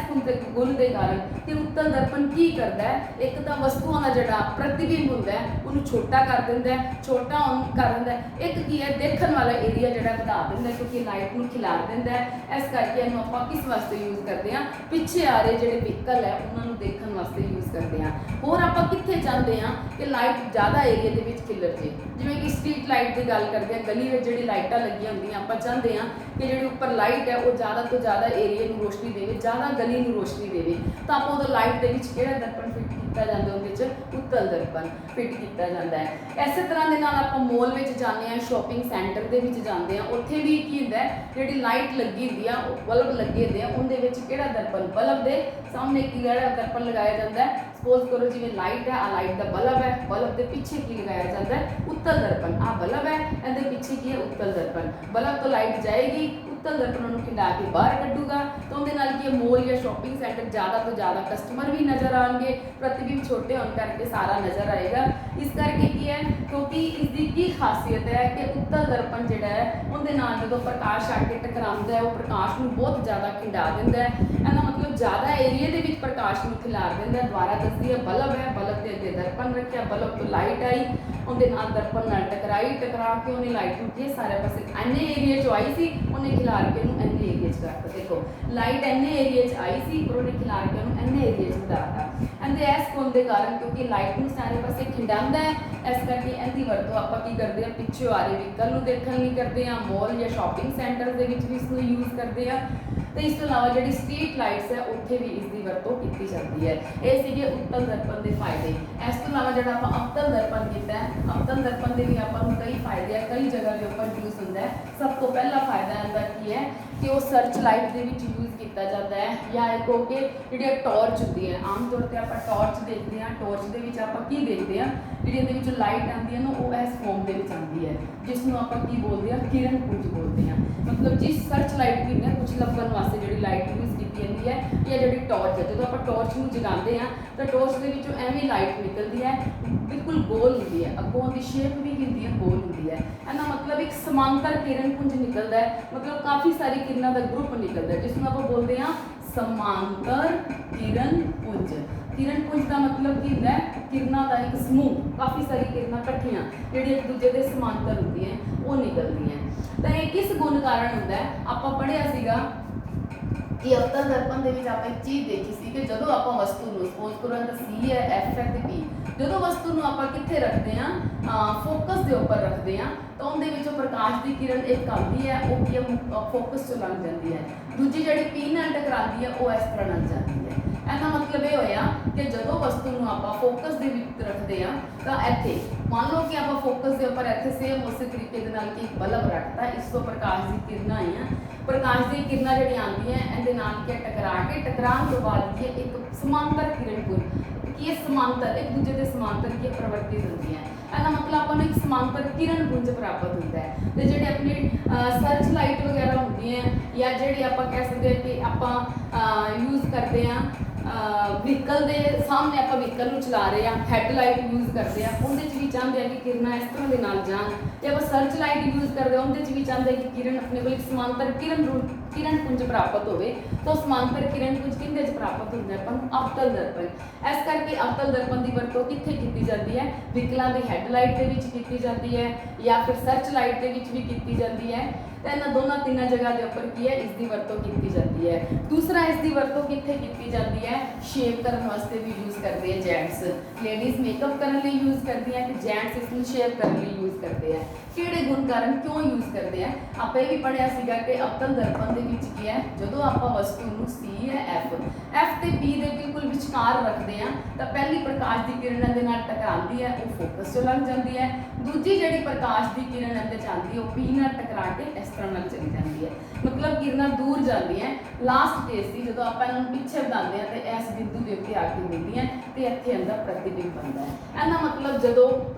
गुण के कारण कि उत्तल दर्पण की करता है, एक तो वस्तुओं का जोड़ा प्रतिबिंब होंगे उन्होंने छोटा कर देंगे, छोटा कर देंगे, एक की है देखने वाला एरिया जो बढ़ा देंगे क्योंकि लाइट में खिलार देंगे। इस करके इन्हों आप किस वास्ते यूज़ करते हैं, पिछे आ रहे जो व्हीकल है उन्होंने देखने वास्ते यूज़ करते हैं। होर आप कितने चाहते हैं कि लाइट ज़्यादा एरिया के खिलर जाए, जिमें कि स्ट्रीट लाइट की गल करते हैं, गली में जी लाइटा लगी होंगी, आप चाहते हैं कि जी उपर लाइट है वो ज़्यादा तो ज़्यादा एरिया में रोशनी दे, ज़्यादा गली में रोशनी दे, तो आप उदों लाइट के दर्पण फिट किया जाता है, उन्हें उत्तल दर्पण फिट किया जाता है। इस तरह के नाल आप मॉल में जाते हैं, शॉपिंग सेंटर के जाते हैं, उत्थे भी की होंदा है जी लाइट लगी होंदी है, बल्ब लगे होंदे हैं, उनदे विच किहड़ा दर्पण बल्ब के सामने की दर्पण लगाया जाता है। सपोज करो जिवें लाइट है, आ लाइट का बल्ब है, बल्ब के पीछे की लगाया जाता है, उत्तल दर्पण। आ बल्ब है, इहदे पीछे की है उत्तल दर्पण। बल्ब तो लाइट जाएगी, उत्तल दर्पण उन्होंने खिंडा के बाहर कड्डूगा, तो उहदे नाल की मॉल या शॉपिंग सेंटर ज़्यादा तो ज़्यादा कस्टमर भी नज़र आएंगे, प्रतिबिंब छोटे होने करके सारा नज़र आएगा। इस करके की है क्योंकि इसकी की खासियत है कि उत्तल दर्पण जिहड़ा है उहदे नाल जदों प्रकाश आके टकरांदा है, वो प्रकाश नूं बहुत ज़्यादा खिंडा दिंदा है। इहदा मतलब ज़्यादा एरिए दे विच प्रकाश नूं खिलार दिंदा है। द्वारा दसदी है बल्ब है, बल्ब के अगे दर्पण रखिया, बल्ब तो लाइट आई, उहदे नाल दर्पण नाल टकराई, टकरा के उन्हें लाइट नूं की सारे पासे इन्ने एरिए चों आई सी, उन्हें खिलार के उन्हें इन्ने एरिए च करता। देखो लाइट इन्ने एरिए च आई सी और उन्हें खिलार के उन्हें इन्ने एरिए च बताता। इहदे इस गुण के कारण क्योंकि लाइट नूं सारे पासे खिंडांदा है, इस करके इहदी वरतों आपां की करदे हां, पिछों आ रहे व्हीकल नूं देखण लई करदे हां, मॉल या शॉपिंग सेंटर दे विच भी इसनूं यूज़ करदे हां। तो इस तो अलावा जी स्ट्रीट लाइट्स है उत्थे भी इसकी वरतों की जाती है। ये सीगे उत्तल दर्पण के फायदे। इस तो अलावा जो आप अवतल दर्पण किया है, अवतल दर्पण के भी आपको कई फायदे हैं, कई जगह के ऊपर यूज़ होता है। सब तो पहला फायदा इनका की है कि वो सर्च लाइट के यूज़ किया जाता है, या एक हो के जी टॉर्च होती है। आम तौर पर आप टॉर्च देखते हैं, टॉर्च के आप देखते हैं जी लाइट आती है ना वो इस फॉर्म के आती है, जिसनों आप की बोलते हैं किरण पुंज बोलते हैं। मतलब जिस सर्च लाइट की है कुछ लभन वास्ते जी लाइट यूज़ की जाती है, या जी टॉर्च है, जो आप टॉर्च को जगाते हैं तो टॉर्च के एवं लाइट निकलती है, बिल्कुल गोल होती है, अगों की शेप भी होती है गोल होती है। इहदा मतलब एक समांतर किरण पुंज निकलता है, मतलब काफ़ी सारी किरणों का ग्रुप निकलता है, जिसमें आप बोलते हैं समांतर किरण पुंज। किरण पुंज का मतलब की होता है किरणों का एक समूह, काफ़ी सारी किरणा कट्ठियां जी एक दूजे के समांतर होती हैं वो निकलती हैं। तो ये किस गुण कारण होता है, आप पढ़िया सीगा कि अवतल दर्पण के आप एक चीज़ देखी सी कि जो आप वस्तु को सपोज करो सी है एफ है तो पी, जो वस्तु को आप कितने रखते हैं फोकस के उपर रखते हैं तो उनके प्रकाश की किरण एक आती है वो की फोकस चो लग जाती है, दूजी जी पी नाल टकराती है वो इस तरह लग जाती है। इसका मतलब ये होया कि जो वस्तु को आप फोकस के रखते हैं तो इत्थे मान लो कि आप फोकस के उपर इत्थे सेम उस तरीके के नाल एक बल्ब रखता, इस तो प्रकाश की किरण आई हैं, प्रकाश की किरण जी आती हैं इहदे नाल के टकराने तो बाद ये एक समांतर किरण पुंज कि समांतर एक दूसरे के समांतर की प्रवृत्ति होती है। इसका मतलब आपको एक समांतर किरण पुंज प्राप्त होता है। तो जो अपनी सर्च लाइट वगैरह होती हैं या जी आप कह सकते हैं कि आप यूज़ करते हैं व्हीकल के सामने आप व्हीकल को चला रहे हैं, हैडलाइट यूज़ करते हैं, उनके भी चाहते हैं कि किरणा इस तरह के नाल जान, या आप सर्च लाइट यूज़ करते हैं उनके भी चाहते हैं कि किरण अपने को एक समांतर किरण पुंज प्राप्त हो। तो समांतर किरण पुंज किंदे प्राप्त होता है अपन अवतल दर्पण। इस करके अवतल दर्पण की वरतों कित्थे की जाती है, व्हीकलों की हैडलाइट के की जाती है या फिर सर्च लाइट के भी की जाती है। तो इन्होंने दोनों तीनों जगह के उपर की है इसकी वरतों की जाती है। दूसरा इसकी वरतों कित्थे की जाती है, शेप करने वास्ते भी यूज़ करते हैं जेंट्स, लेडीज़ मेकअप करने लिए यूज़ करती हैं, कि जेंट्स इसमें शेप करने लिए यूज़ करते हैं। किहड़े गुण कारण क्यों यूज़ करते हैं, आप ये भी पढ़िया सीगा कि अवतल दर्पण के ਵਿੱਚ ਕੀ ਹੈ, ਜਦੋਂ ਆਪਾਂ ਵਸਤੂ ਨੂੰ C ਹੈ F ਤੇ P ਦੇ ਬਿਲਕੁਲ ਵਿਚਕਾਰ ਰੱਖਦੇ ਆ ਤਾਂ ਪਹਿਲੀ ਪ੍ਰਕਾਸ਼ ਦੀ ਕਿਰਨ ਦੇ ਨਾਲ ਟਕਰਾਉਂਦੀ ਹੈ, ਉਹ ਫੋਕਸ 'ਚੋਂ ਲੰਘ ਜਾਂਦੀ ਹੈ। ਦੂਜੀ ਜਿਹੜੀ ਪ੍ਰਕਾਸ਼ ਦੀ ਕਿਰਨ ਇਹਦੇ 'ਚ ਆਉਂਦੀ ਹੈ ਉਹ P ਨਾਲ ਟਕਰਾ ਕੇ ਇਸ ਤਰ੍ਹਾਂ ਨਾਲ ਚਲੀ ਜਾਂਦੀ ਹੈ, ਮਤਲਬ ਕਿਰਨਾਂ ਦੂਰ ਜਾਂਦੀਆਂ। ਲਾਸਟ ਕੇਸ ਸੀ ਜਦੋਂ ਆਪਾਂ ਇਹਨਾਂ ਨੂੰ ਪਿੱਛੇ ਵਧਾਉਂਦੇ ਹਾਂ ਤੇ ਇਸ ਬਿੰਦੂ ਦੇ ਉੱਤੇ ਆ ਕੇ ਮਿਲਦੀਆਂ ਤੇ ਇੱਥੇ ਅੰਦਰ ਪ੍ਰਤੀਬਿੰਬ ਬਣਦਾ ਹੈ। ਇਹਦਾ ਮਤਲਬ ਜਦੋਂ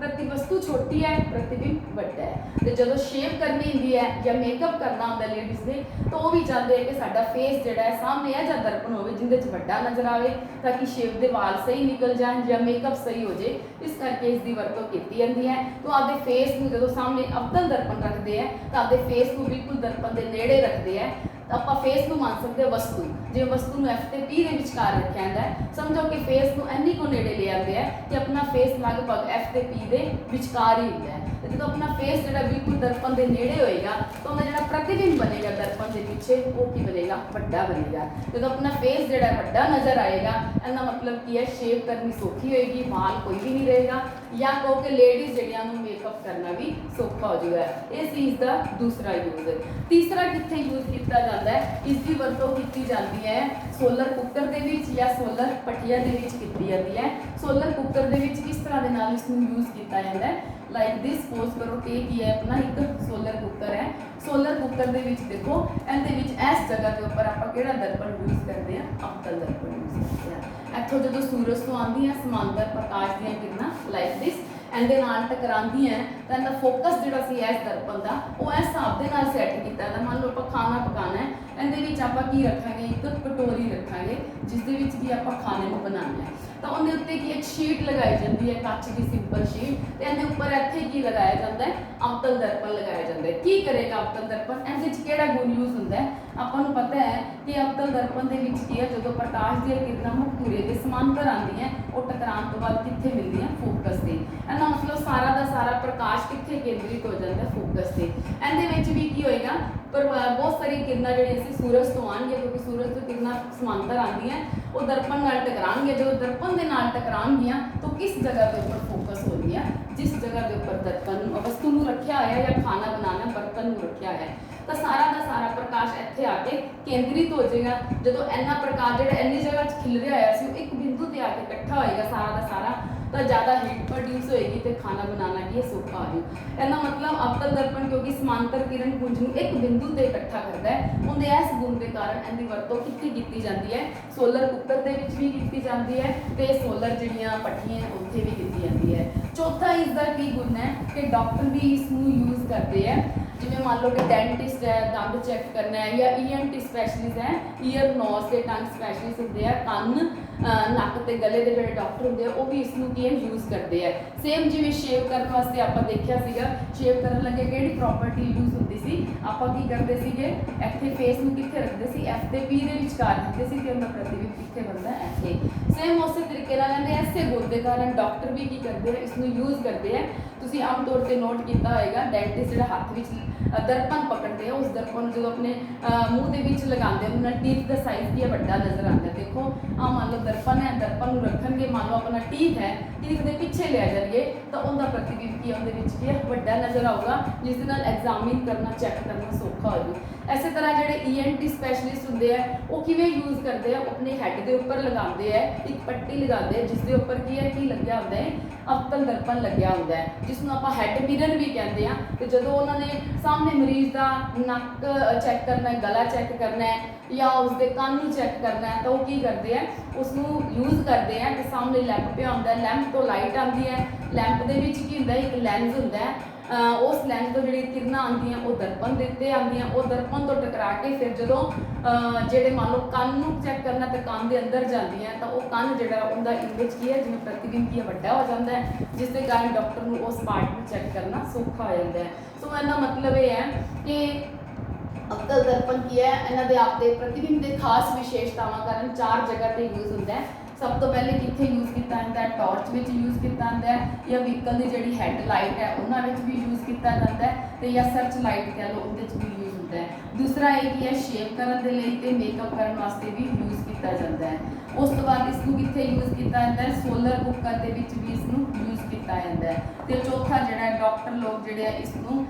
ਵਸਤੂ ਛੋਟੀ ਹੈ ਪ੍ਰਤੀਬਿੰਬ ਵੱਡਾ ਹੈ। ਤੇ ਜਦੋਂ ਸ਼ੇਵ ਕਰਨੀ ਹੁੰਦੀ ਹੈ ਜਾਂ ਮੇਕਅਪ ਕਰਨਾ ਹੁੰਦਾ ਲੇਡੀਜ਼ ਦੇ ਤਾਂ ਉਹ ਵੀ ਚਾਹੁੰਦੇ ਹੈ ਕਿ ਸਾਡਾ ਫੇਸ ਜਿਹੜਾ ਹੈ ਸਾਹਮਣੇ ਇਹ ਜਿਹਾ ਦਰਪਣ ਹੋਵੇ ਜਿਹਦੇ 'ਚ ਵੱਡਾ ਨਜ਼ਰ ਆਵੇ ਤਾਂ ਕਿ ਸ਼ੇਵ ਦੇ ਵਾਲ ਸਹੀ ਨਿਕਲ ਜਾਣ ਜਾਂ ਮੇਕਅਪ ਸਹੀ ਹੋ ਜੇ। ਇਸ ਕਰਕੇ ਇਸ ਦੀ ਵਰਤੋਂ ਕੀਤੀ ਜਾਂਦੀ ਹੈ। ਤਾਂ ਆਪਦੇ ਫੇਸ ਨੂੰ ਜਦੋਂ ਸਾਹਮਣੇ ਅਵਤਲ ਦਰਪਣ ਰੱਖਦੇ ਆ ਤਾਂ ਆਪਦੇ ਫੇਸ ਨੂੰ ਬਿਲਕੁਲ ਦਰਪਣ ਦੇ ਨੇੜੇ ਰੱਖਦੇ ਆ। ਆਪਾਂ ਫੇਸ ਨੂੰ ਮੰਨ ਸਕਦੇ ਹਾਂ ਵਸਤੂ, ਜੇ ਵਸਤੂ ਨੂੰ F ਤੇ P ਦੇ ਵਿਚਕਾਰ ਰੱਖਿਆ ਜਾਂਦਾ ਹੈ, ਸਮਝੋ ਕਿ ਫੇਸ ਨੂੰ ਇੰਨੀ ਕੋ ਨੇੜੇ ਲੈ ਆਉਂਦੇ ਆ ਕਿ ਆਪਣਾ ਫੇਸ ਲਗਭਗ F ਤੇ P ਦੇ ਵਿਚਕਾਰ ਹੀ ਹੁੰਦਾ ਹੈ। ਤੇ ਜਦੋਂ ਆਪਣਾ ਫੇਸ ਜਿਹੜਾ ਬਿਲਕੁਲ ਦਰਪਣ ਦੇ ਨੇੜੇ ਹੋਏਗਾ ਤਾਂ ਉਹਦਾ ਜਿਹੜਾ ਪ੍ਰਤੀਬਿੰਬ ਬਣੇਗਾ ਦਰਪਣ ਦੇ ਪਿੱਛੇ ਉਹ ਕੀ ਬਣੇਗਾ, ਵੱਡਾ ਬਣੇਗਾ। ਜਦੋਂ ਆਪਣਾ ਫੇਸ ਜਿਹੜਾ ਵੱਡਾ ਨਜ਼ਰ ਆਏਗਾ ਇਹਦਾ ਮਤਲਬ ਕੀ ਹੈ, ਸ਼ੇਵ ਕਰਨੀ ਸੌਖੀ ਹੋਏਗੀ, ਵਾਲ ਕੋਈ ਵੀ ਨਹੀਂ ਰਹੇਗਾ, ਜਾਂ ਕਹੋ ਕਿ ਲੇਡੀਜ਼ ਜਿਹੜੀਆਂ ਨੂੰ ਮੇਕਅਪ ਕਰਨਾ ਵੀ ਸੌਖਾ ਹੋ ਜਾਊਗਾ। ਇਸ ਚੀਜ਼ ਦਾ ਦੂਸਰਾ ਯੂਜ਼। ਤੀਸਰਾ ਕਿੱਥੇ ਯੂਜ਼ ਕੀਤਾ ਜਾਂਦਾ ਹੈ, ਇਸ ਦੀ ਵਰਤੋਂ ਕੀਤੀ ਜਾਂਦੀ ਹੈ ਸੋਲਰ ਕੁੱਕਰ ਦੇ ਵਿੱਚ ਜਾਂ ਸੋਲਰ ਪਟੀਆ ਦੇ ਵਿੱਚ ਕੀਤੀ ਜਾਂਦੀ ਹੈ। ਸੋਲਰ ਕੁੱਕਰ ਦੇ ਵਿੱਚ ਕਿਸ ਤਰ੍ਹਾਂ ਦੇ ਨਾਲ ਇਸ ਨੂੰ ਯੂਜ਼ ਕੀਤਾ ਜਾਂਦਾ ਹੈ, ਲਾਈਕ ਦਿਸ। ਸਪੋਜ਼ ਕਰੋ ਕਿ ਇਹ ਹੈ ਆਪਣਾ ਇੱਕ ਸੋਲਰ ਕੁੱਕਰ ਹੈ। ਸੋਲਰ ਕੁੱਕਰ ਦੇ ਵਿੱਚ ਦੇਖੋ ਇਹਦੇ ਵਿੱਚ ਇਸ ਜਗ੍ਹਾ ਦੇ ਉੱਪਰ ਆਪਾਂ ਕਿਹੜਾ ਦਰਪਣ ਯੂਜ਼ ਕਰਦੇ ਹਾਂ, ਅਵਤਲ ਦਰਪਣ ਯੂਜ਼ ਕਰਦੇ ਹਾਂ। ਇੱਥੋਂ ਜਦੋਂ ਸੂਰਜ ਤੋਂ ਆਉਂਦੀਆਂ ਸਮਾਂਤਰ ਪ੍ਰਕਾਸ਼ ਦੀਆਂ ਕਿਰਨਾਂ ਲਾਈਕ ਦਿਸ ਇਹਦੇ ਨਾਲ ਟਕਰਾਉਂਦੀਆਂ ਤਾਂ ਇਹਦਾ ਫੋਕਸ ਜਿਹੜਾ ਸੀ ਇਸ ਦਰਪਣ ਦਾ ਉਹ ਇਸ ਹਿਸਾਬ ਦੇ ਨਾਲ ਸੈੱਟ ਕੀਤਾ ਜਾਂਦਾ। ਮੰਨ ਲਓ ਆਪਾਂ ਖਾਣਾ ਪਕਾਉਣਾ ਹੈ, ਇਹਦੇ ਵਿੱਚ ਆਪਾਂ ਕੀ ਰੱਖਾਂਗੇ, ਇੱਕ ਕਟੋਰੀ ਰੱਖਾਂਗੇ ਜਿਸ ਦੇ ਵਿੱਚ ਕੀ ਆਪਾਂ ਖਾਣੇ ਨੂੰ ਬਣਾਉਣਾ ਹੈ। ਤਾਂ ਉਹਦੇ ਉੱਤੇ ਕੀ ਇੱਕ ਸ਼ੀਟ ਲਗਾਈ ਜਾਂਦੀ ਹੈ, ਕੱਚ ਦੀ ਸਿੰਪਲ ਸ਼ੀਟ, ਤੇ ਇਹਦੇ ਉੱਪਰ ਇੱਥੇ ਕੀ ਲਗਾਇਆ ਜਾਂਦਾ ਹੈ, ਅਵਤਲ ਦਰਪਣ ਲਗਾਇਆ ਜਾਂਦਾ ਹੈ। ਕੀ ਕਰੇਗਾ ਅਵਤਲ ਦਰਪਣ, ਇਹਦੇ ਵਿੱਚ ਕਿਹੜਾ ਗੁਣ ਯੂਜ਼ ਹੁੰਦਾ ਹੈ, ਆਪਾਂ ਨੂੰ ਪਤਾ ਹੈ ਕਿ ਅਵਤਲ ਦਰਪਣ ਦੇ ਵਿੱਚ ਕੀ ਹੈ, ਜਦੋਂ ਪ੍ਰਕਾਸ਼ ਦੀਆਂ ਕਿਰਨਾਂ ਮੁੱਖ ਧੁਰੇ ਦੇ ਸਮਾਂਤਰ ਆਉਂਦੀਆਂ ਉਹ ਟਕਰਾਉਣ ਤੋਂ ਬਾਅਦ ਕਿੱਥੇ ਮਿਲਦੀਆਂ, ਫੋਕਸ ਤੇ। ਇਹਦਾ ਮਤਲਬ ਸਾਰਾ ਦਾ ਸਾਰਾ ਪ੍ਰਕਾਸ਼ ਕਿੱਥੇ ਕੇਂਦਰਿਤ ਹੋ ਜਾਂਦਾ, ਫੋਕਸ ਤੇ। ਇਹਦੇ ਵਿੱਚ ਵੀ ਕੀ ਹੋਏਗਾ, ਪਰ ਬਹੁਤ ਸਾਰੀ ਕਿਰਨਾਂ ਜਿਹੜੀਆਂ ਸੀ ਸੂਰਜ ਤੋਂ ਆਉਣਗੀਆਂ, ਕਿਉਂਕਿ ਸੂਰਜ ਤੋਂ ਕਿਰਨਾਂ ਸਮਾਂਤਰ ਆਉਂਦੀਆਂ ਉਹ ਦਰਪਣ ਨਾਲ ਟਕਰਾਉਣਗੀਆਂ। ਜਦੋਂ ਦਰਪਣ ਦੇ ਨਾਲ ਟਕਰਾਉਣਗੀਆਂ ਤਾਂ ਕਿਸ ਜਗ੍ਹਾ ਦੇ ਉੱਪਰ ਫੋਕਸ ਹੋ ਰਹੀ ਹੈ, ਜਿਸ ਜਗ੍ਹਾ ਦੇ ਉੱਪਰ ਦਰਪਣ ਵਸਤੂ ਨੂੰ ਰੱਖਿਆ ਹੋਇਆ ਜਾਂ ਖਾਣਾ ਬਣਾਉਣਾ ਬਰਤਨ ਨੂੰ ਰੱਖਿਆ ਹੈ, ਤਾਂ ਸਾਰਾ ਦਾ ਸਾਰਾ ਪ੍ਰਕਾਸ਼ ਇੱਥੇ ਆ ਕੇ ਕੇਂਦਰਿਤ ਹੋ ਜਾਏਗਾ। ਜਦੋਂ ਇੰਨਾ ਪ੍ਰਕਾਸ਼ ਜਿਹੜਾ ਇੰਨੀ ਜਗ੍ਹਾ 'ਚ ਖਿਲਰਿਆ ਹੋਇਆ ਸੀ ਉਹ ਇੱਕ ਬਿੰਦੂ ਤੇ ਆ ਕੇ ਇਕੱਠਾ ਹੋਏਗਾ ਸਾਰਾ ਦਾ ਸਾਰਾ, ਤਾਂ ਜ਼ਿਆਦਾ ਹੀਟ ਪ੍ਰੋਡਿਊਸ ਹੋਏਗੀ ਤੇ ਖਾਣਾ ਬਣਾਉਣਾ ਕੀ ਸੌਖਾ ਹੋ ਜਾਊ। ਇਹਦਾ ਮਤਲਬ ਅਵਤਲ ਦਰਪਣ ਕਿਉਂਕਿ ਸਮਾਂਤਰ ਕਿਰਨ ਪੁੰਜ ਨੂੰ ਇੱਕ ਬਿੰਦੂ ਤੇ ਇਕੱਠਾ ਕਰਦਾ ਹੈ, ਉਹਦੇ ਇਸ ਗੁਣ ਦੇ ਕਾਰਨ ਇਹਦੀ ਵਰਤੋਂ ਕਿੱਥੇ ਕੀਤੀ ਜਾਂਦੀ ਹੈ, ਸੋਲਰ ਕੁੱਕਰ ਦੇ ਵਿੱਚ ਵੀ ਕੀਤੀ ਜਾਂਦੀ ਹੈ ਤੇ ਸੋਲਰ ਜਿਹੜੀਆਂ ਪੱਟੀਆਂ ਉੱਥੇ ਵੀ ਕੀਤੀ ਜਾਂਦੀ ਹੈ। ਚੌਥਾ ਇਸ ਦਾ ਕੀ ਗੁਣ ਹੈ ਕਿ ਡਾਕਟਰ ਵੀ ਇਸ ਨੂੰ ਯੂਜ਼ ਕਰਦੇ ਹੈ। ਜਿਵੇਂ ਮੰਨ ਲਓ ਕਿ ਡੈਂਟਿਸਟ ਹੈ, ਦੰਦ ਚੈੱਕ ਕਰਨਾ ਹੈ, ਜਾਂ ENT ਸਪੈਸ਼ਲਿਸਟ ਹੈ, ਈਅਰ ਨੋਜ਼ ਤੇ ਟੰਗ ਸਪੈਸ਼ਲਿਸਟ ਹੁੰਦੇ ਆ, ਕੰਨ ਨੱਕ ਤੇ ਗਲੇ ਦੇ ਜਿਹੜੇ ਡਾਕਟਰ ਹੁੰਦੇ ਆ ਉਹ ਵੀ ਇਸ ਨੂੰ ਕੀ ਯੂਜ਼ ਕਰਦੇ ਆ। ਸੇਮ ਜਿਵੇਂ ਸ਼ੇਵ ਕਰਨ ਵਾਸਤੇ ਆਪਾਂ ਦੇਖਿਆ ਸੀਗਾ, ਸ਼ੇਵ ਕਰਨ ਲੱਗੇ ਕਿਹੜੀ ਪ੍ਰੋਪਰਟੀ ਯੂਜ਼ ਹੁੰਦੀ ਸੀ, ਆਪਾਂ ਕੀ ਕਰਦੇ ਸੀਗੇ, ਇੱਥੇ ਫੇਸ ਨੂੰ ਕਿੱਥੇ ਰੱਖਦੇ ਸੀ, F ਤੇ P ਦੇ ਵਿਚਕਾਰ ਰੱਖਦੇ ਸੀ ਤੇ ਉਹਦਾ ਪ੍ਰਤੀਬਿੰਬ ਕਿੱਥੇ ਬਣਦਾ, ਇੱਥੇ। ਸੇਮ ਉਸੇ ਤਰੀਕੇ ਨਾਲ ਕਹਿੰਦੇ ਐਸੇ ਗੁਣ ਦੇ ਕਾਰਨ ਡਾਕਟਰ ਵੀ ਕੀ ਕਰਦੇ ਆ, ਇਸ ਨੂੰ ਯੂਜ਼ ਕਰਦੇ ਆ। ਤੁਸੀਂ ਆਮ ਤੌਰ ਤੇ ਨੋਟ ਕੀਤਾ ਹੋਏਗਾ ਡੈਂਟਿਸਟ ਜਿਹੜਾ ਹੱਥ ਵਿੱਚ ਦਰਪਣ ਪਕੜਦੇ ਆ, ਉਸ ਦਰਪਣ ਨੂੰ ਜਦੋਂ ਆਪਣੇ ਮੂੰਹ ਦੇ ਵਿੱਚ ਲਗਾਉਂਦੇ ਆ ਉਹਨਾਂ ਟੀਥ ਦਾ ਸਾਈਜ਼ ਕੀ ਵੱਡਾ ਨਜ਼ਰ ਆਉਂਦਾ। ਦੇਖੋ ਆ ਮੰਨ ਲਓ ਦਰਪਣ ਹੈ, ਦਰਪਣ ਨੂੰ ਰੱਖਣਗੇ, ਮੰਨ ਲਓ ਆਪਣਾ ਟੀਥ ਹੈ, ਟੀਥ ਦੇ ਪਿੱਛੇ ਲੈ ਜਾਣਗੇ ਤਾਂ ਉਹਦਾ ਪ੍ਰਤੀਬਿੰਬ ਕੀ ਉਹਦੇ ਵਿੱਚ ਕੀ ਵੱਡਾ ਨਜ਼ਰ ਆਊਗਾ, ਜਿਸ ਦੇ ਨਾਲ ਐਗਜ਼ਾਮਿਨ ਕਰਨਾ, ਚੈੱਕ ਕਰਨਾ ਸੌਖਾ ਹੋ ਜਾਊ। ਐਸੇ ਤਰ੍ਹਾਂ ਜਿਹੜੇ ENT ਸਪੈਸ਼ਲਿਸਟ ਹੁੰਦੇ ਆ ਉਹ ਕਿਵੇਂ ਯੂਜ਼ ਕਰਦੇ ਆ, ਆਪਣੇ ਹੈੱਡ ਦੇ ਉੱਪਰ ਲਗਾਉਂਦੇ ਆ, ਇੱਕ ਪੱਟੀ ਲਗਾਉਂਦੇ ਆ ਜਿਸ ਦੇ ਉੱਪਰ ਕੀ ਹੈ, ਕੀ ਲੱਗਿਆ ਹੁੰਦਾ ਹੈ, ਅਵਤਲ ਦਰਪਣ ਲੱਗਿਆ ਹੁੰਦਾ ਹੈ, ਜਿਸ ਨੂੰ ਆਪਾਂ ਹੈੱਡ ਮਿਰਰ ਵੀ ਕਹਿੰਦੇ ਆ। ਤੇ ਜਦੋਂ ਉਹਨਾਂ ਨੇ ਸਾਹਮਣੇ ਮਰੀਜ਼ ਦਾ ਨੱਕ ਚੈੱਕ ਕਰਨਾ ਹੈ, ਗਲਾ ਚੈੱਕ ਕਰਨਾ ਹੈ ਜਾਂ ਉਸਦੇ ਕੰਨ ਨੂੰ ਚੈੱਕ ਕਰਨਾ ਹੈ ਤਾਂ ਉਹ ਕੀ ਕਰਦੇ ਆ, ਉਸ ਨੂੰ ਯੂਜ਼ ਕਰਦੇ ਆ। ਤੇ ਸਾਹਮਣੇ ਲੈਂਪ ਪਿਆ ਹੁੰਦਾ, ਲੈਂਪ ਤੋਂ ਲਾਈਟ ਆਉਂਦੀ ਹੈ, ਲੈਂਪ ਦੇ ਵਿੱਚ ਕੀ ਹੁੰਦਾ, ਇੱਕ ਲੈਂਸ ਹੁੰਦਾ ਹੈ, ਉਸ ਲੈਂਸ ਤੋਂ ਜਿਹੜੀ ਕਿਰਨਾਂ ਆਉਂਦੀਆਂ ਉਹ ਦਰਪਣ ਦੇ ਉੱਤੇ ਆਉਂਦੀਆਂ, ਉਹ ਦਰਪਣ ਤੋਂ ਟਕਰਾ ਕੇ ਫਿਰ ਜਦੋਂ ਜਿਹੜੇ ਮੰਨ ਲਓ ਕੰਨ ਨੂੰ ਚੈੱਕ ਕਰਨਾ ਤੇ ਕੰਨ ਦੇ ਅੰਦਰ ਜਾਂਦੀਆਂ ਤਾਂ ਉਹ ਕੰਨ ਜਿਹੜਾ ਉਹਦਾ ਇਮੇਜ ਕੀ ਹੈ, ਜਿਵੇਂ ਪ੍ਰਤੀਬਿੰਬ ਕੀ ਹੈ, ਵੱਡਾ ਹੋ ਜਾਂਦਾ ਹੈ, ਜਿਸ ਦੇ ਕਾਰਨ ਡਾਕਟਰ ਨੂੰ ਉਸ ਪਾਰਟ ਨੂੰ ਚੈੱਕ ਕਰਨਾ ਸੌਖਾ ਹੋ ਜਾਂਦਾ ਹੈ। ਸੋ ਇਹਦਾ ਮਤਲਬ ਇਹ ਹੈ ਕਿ ਅਵਤਲ ਦਰਪਣ ਕੀ ਹੈ, ਇਹਨਾਂ ਦੇ ਆਪਦੇ ਪ੍ਰਤੀਬਿੰਬ ਦੇ ਖਾਸ ਵਿਸ਼ੇਸ਼ਤਾਵਾਂ ਕਾਰਨ 4 ਜਗ੍ਹਾ ਤੇ ਯੂਜ਼ ਹੁੰਦਾ ਹੈ। ਸਭ ਤੋਂ ਪਹਿਲੇ ਕਿੱਥੇ ਯੂਜ਼ ਕੀਤਾ ਜਾਂਦਾ ਹੈ, ਟਾਰਚ ਵਿੱਚ ਯੂਜ਼ ਕੀਤਾ ਜਾਂਦਾ ਹੈ, ਜਾਂ ਵਹੀਕਲ ਦੀ ਜਿਹੜੀ ਹੈਡ ਲਾਈਟ ਹੈ ਉਹਨਾਂ ਵਿੱਚ ਵੀ ਯੂਜ਼ ਕੀਤਾ ਜਾਂਦਾ ਹੈ, ਤੇ ਜਾਂ ਸਰਚ ਲਾਈਟ ਕਹਿ ਲਓ ਉਹਦੇ 'ਚ ਵੀ ਯੂਜ਼ ਹੁੰਦਾ ਹੈ। ਦੂਸਰਾ ਇਹ ਕੀ ਹੈ, ਸ਼ੇਵ ਕਰਨ ਦੇ ਲਈ ਤੇ ਮੇਕਅਪ ਕਰਨ ਵਾਸਤੇ ਵੀ ਯੂਜ਼ ਕੀਤਾ ਜਾਂਦਾ ਹੈ। ਉਸ ਤੋਂ ਬਾਅਦ ਇਸ ਨੂੰ ਕਿੱਥੇ ਯੂਜ਼ ਕੀਤਾ ਜਾਂਦਾ ਹੈ, ਸੋਲਰ ਕੁੱਕਰ ਦੇ ਵਿੱਚ ਵੀ ਇਸ ਨੂੰ ਯੂਜ਼ ਕੀਤਾ ਜਾਂਦਾ ਹੈ। ਤੇ ਚੌਥਾ ਜਿਹੜਾ ਡਾਕਟਰ ਲੋਕ ਜਿਹੜੇ ਆ ਇਸ ਨੂੰ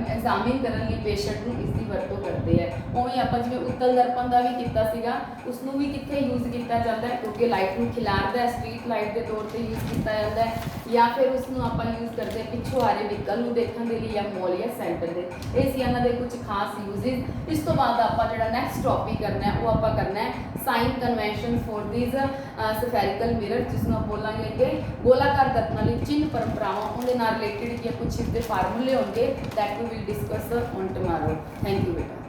ਐਗਜ਼ਾਮਿਨ ਕਰਨ ਲਈ ਪੇਸ਼ੈਂਟ ਨੂੰ ਇਸ ਦੀ ਵਰਤੋਂ ਕਰਦੇ ਆ। ਉਵੇਂ ਆਪਾਂ ਜਿਵੇਂ ਉੱਤਲ ਦਰਪਣ ਦਾ ਵੀ ਕੀਤਾ ਸੀਗਾ, ਉਸ ਨੂੰ ਵੀ ਕਿੱਥੇ ਯੂਜ਼ ਕੀਤਾ ਜਾਂਦਾ ਹੈ, ਕਿਉਂਕਿ ਲਾਈਟ ਨੂੰ ਖਿਲਾਰਦਾ, ਸਟਰੀਟ ਲਾਈਟ ਦੇ ਤੌਰ ਤੇ ਯੂਜ਼ ਕੀਤਾ ਜਾਂਦਾ ਹੈ, ਜਾਂ ਫਿਰ ਉਸ ਨੂੰ ਆਪਾਂ ਯੂਜ਼ ਕਰਦੇ ਪਿੱਛੋਂ ਆ ਰਹੇ ਵਹੀਕਲ ਨੂੰ ਦੇਖਣ ਦੇ ਲਈ, ਜਾਂ ਮੋਲ ਜਾਂ ਸੈਂਟਰ ਦੇ। ਇਹ ਸੀ ਇਹਨਾਂ ਦੇ ਕੁਝ ਖਾਸ ਯੂਜ਼ਿਸ। ਇਸ ਤੋਂ ਬਾਅਦ ਆਪਾਂ ਜਿਹੜਾ ਨੈਕਸਟ ਟੌਪਿਕ ਕਰਨਾ ਹੈ, ਉਹ ਆਪਾਂ ਕਰਨਾ ਹੈ sign convention for this spherical mirror, ਜਿਸ ਨੂੰ ਆਪਾਂ ਬੋਲਾਂਗੇ ਕਿ ਗੋਲਾਕਾਰ ਦਰਪਣਾਂ ਲਈ ਚਿੰਨ੍ਹ ਪਰੰਪਰਾਵਾਂ, ਉਹਦੇ ਨਾਲ ਰਿਲੇਟਿਡ ਕੀ ਕੁਝ ਇਸ ਦੇ ਫਾਰਮੂਲੇ ਹੋਣਗੇ। that we will discuss on tomorrow. Thank you beta.